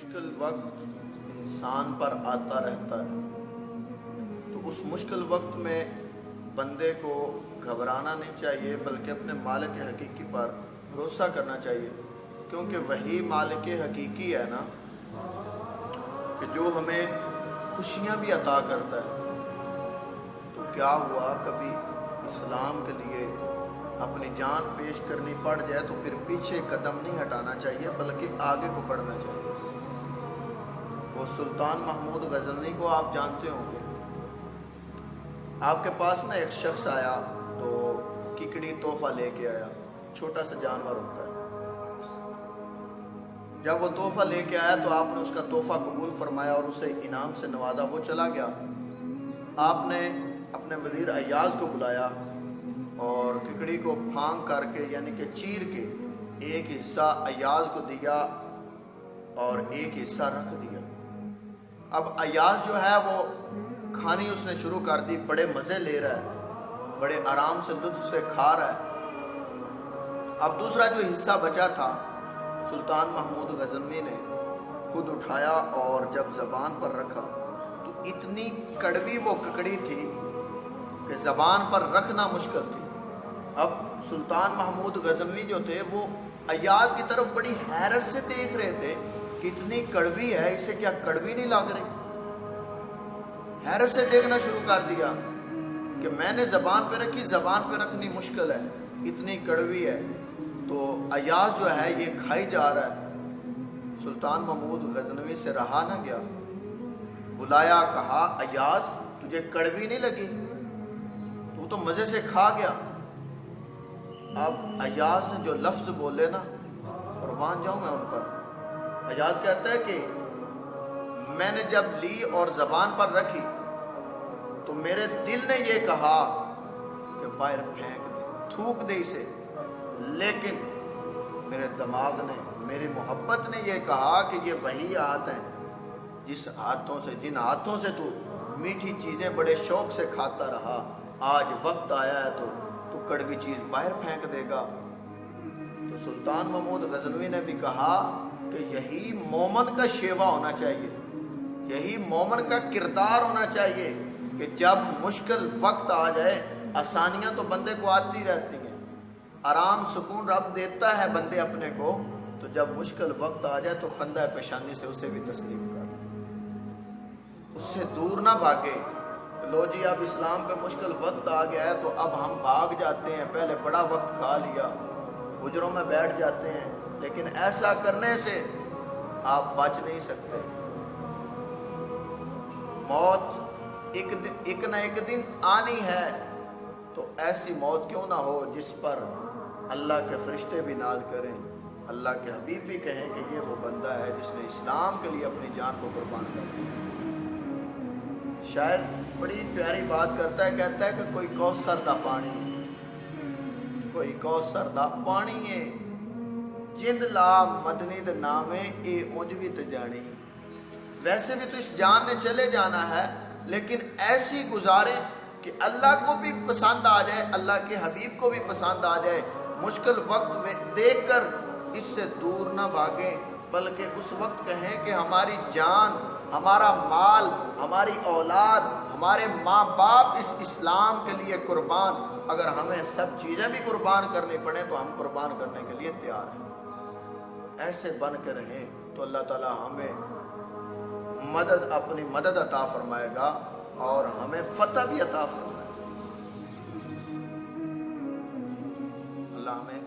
مشکل وقت انسان پر آتا رہتا ہے، تو اس مشکل وقت میں بندے کو گھبرانا نہیں چاہیے، بلکہ اپنے مالک حقیقی پر بھروسہ کرنا چاہیے، کیونکہ وہی مالک حقیقی ہے نا کہ جو ہمیں خوشیاں بھی عطا کرتا ہے۔ تو کیا ہوا کبھی اسلام کے لیے اپنی جان پیش کرنی پڑ جائے تو پھر پیچھے قدم نہیں ہٹانا چاہیے، بلکہ آگے کو بڑھنا چاہیے۔ وہ سلطان محمود غزنوی کو آپ جانتے ہوں گے۔ آپ کے پاس نا ایک شخص آیا تو ککڑی تحفہ لے کے آیا، چھوٹا سا جانور ہوتا ہے۔ جب وہ تحفہ لے کے آیا تو آپ نے اس کا تحفہ قبول فرمایا اور اسے انعام سے نوازا۔ وہ چلا گیا، آپ نے اپنے وزیر ایاز کو بلایا اور ککڑی کو پھانگ کر کے یعنی کہ چیر کے ایک حصہ ایاز کو دیا اور ایک حصہ رکھ دیا۔ اب ایاز جو ہے وہ کھانی اس نے شروع کر دی، بڑے مزے لے رہا ہے، بڑے آرام سے لطف سے کھا رہا ہے۔ اب دوسرا جو حصہ بچا تھا سلطان محمود غزنوی نے خود اٹھایا اور جب زبان پر رکھا تو اتنی کڑوی وہ ککڑی تھی کہ زبان پر رکھنا مشکل تھی۔ اب سلطان محمود غزنوی جو تھے وہ ایاز کی طرف بڑی حیرت سے دیکھ رہے تھے کہ اتنی کڑوی ہے، اسے کیا کڑوی نہیں لگ رہی؟ حیرت سے دیکھنا شروع کر دیا کہ میں نے زبان پہ رکھی، زبان پہ رکھنی مشکل ہے، اتنی کڑوی ہے۔ تو ایاز جو ہے یہ کھائی جا رہا ہے۔ سلطان محمود غزنوی سے رہا نہ گیا، بلایا، کہا ایاز تجھے کڑوی نہیں لگی؟ تو مزے سے کھا گیا۔ اب ایاز نے جو لفظ بولے نا، قربان جاؤں میں ان پر۔ ایاز کہتا ہے کہ میں نے جب لی اور زبان پر رکھی تو میرے دل نے یہ کہا کہ باہر پھینک دے، تھوک دے اسے، لیکن میرے دماغ نے، میری محبت نے یہ کہا کہ یہ وہی ہاتھ ہیں جن ہاتھوں سے تو میٹھی چیزیں بڑے شوق سے کھاتا رہا، آج وقت آیا ہے تو کڑوی چیز باہر پھینک دے گا۔ تو سلطان محمود غزنوی نے بھی کہا کہ یہی مومن کا شیوا ہونا چاہیے، یہی مومن کا کردار ہونا چاہیے کہ جب مشکل وقت آ جائے، آسانیاں تو بندے کو آتی رہتی ہیں، آرام سکون رب دیتا ہے بندے اپنے کو، تو جب مشکل وقت آ جائے تو خندہ پیشانی سے اسے بھی تسلیم کر، اس سے دور نہ بھاگے۔ لو جی اب اسلام پہ مشکل وقت آ گیا ہے تو اب ہم بھاگ جاتے ہیں، پہلے بڑا وقت کھا لیا، حجروں میں بیٹھ جاتے ہیں، لیکن ایسا کرنے سے آپ بچ نہیں سکتے۔ موت ایک نہ ایک دن آنی ہے، تو ایسی موت کیوں نہ ہو جس پر اللہ کے فرشتے بھی ناز کریں، اللہ کے حبیب بھی کہیں کہ یہ وہ بندہ ہے جس نے اسلام کے لیے اپنی جان کو قربان کر دیا۔ شاعر بڑی پیاری بات کرتا ہے، کہتا ہے کہ کوئی کوثر دا پانی، کوئی کوثر دا پانی ہے، جند لا مدنی دے نامے اے اونج بھی تے جانی۔ ویسے بھی تو اس جان نے چلے جانا ہے، لیکن ایسی گزارے کہ اللہ کو بھی پسند آ جائے، اللہ کے حبیب کو بھی پسند آ جائے۔ مشکل وقت دیکھ کر اس سے دور نہ بھاگیں، بلکہ اس وقت کہیں کہ ہماری جان، ہمارا مال، ہماری اولاد، ہمارے ماں باپ اس اسلام کے لیے قربان، اگر ہمیں سب چیزیں بھی قربان کرنی پڑیں تو ہم قربان کرنے کے لیے تیار ہیں۔ ایسے بن کے رہیں تو اللہ تعالی ہمیں اپنی مدد عطا فرمائے گا اور ہمیں فتح بھی عطا فرمائے گا۔ اللہ ہمیں